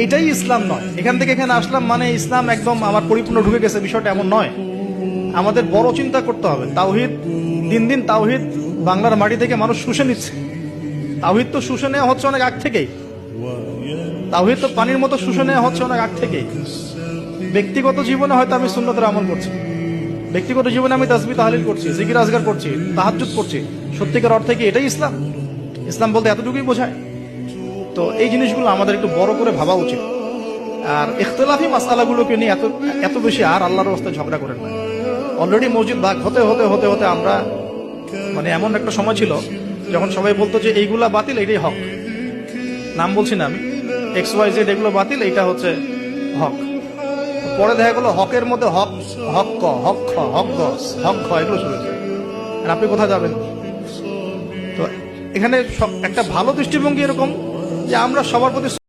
এইটাই ইসলাম নয়। এখান থেকে এখানে আসলাম মানে ইসলাম একদম আমার পরিপূর্ণ ঢুকে গেছে, বিষয়টা এমন নয়। আমাদের বড় চিন্তা করতে হবে। তাওহীদ, দিন দিন তাওহীদ বাংলার মাটি থেকে মানুষ শুষে নিচ্ছে। তাওহীদ তো শুষে নেওয়া হচ্ছে অনেক আগ থেকেই। তাওহীদ তো পানির মতো শুষে নেওয়া হচ্ছে অনেক আগ থেকেই। ব্যক্তিগত জীবনে হয়তো আমি সুন্নতের আমল করছি, ব্যক্তিগত জীবনে আমি তাসবিহ তাহলিল করছি, জিকির আজগার করছি, তাহাজ্জুদ করছি, সত্যিকার অর্থে কি এটাই ইসলাম? ইসলাম বলতে এতটুকুই বোঝায়? তো এই জিনিসগুলো আমাদের একটু বড় করে ভাবা উচিত। আর ইখতিলাফি মাসআলাগুলোকে নিয়ে এত এত বেশি আর আল্লাহর রাস্তায় ঝগড়া করেন না। অলরেডি মসজিদ ভাগ হতে হতে হতে হতে আমরা মানে এমন একটা সময় ছিল যখন সবাই বলতো যে এইগুলা বাতিল, এইটাই হক। নাম বলছি না আমি, XYZ এগুলো বাতিল, এইটা হচ্ছে হক। পরে দেখা গেলো হকের মধ্যে হক, হক ক, হক খ, হক গ, হক খ এগুলো শুরু হয়েছে। আর আপনি কোথায় যাবেন? তো এখানে একটা ভালো দৃষ্টিভঙ্গি এরকম যে আমরা সবার প্রতি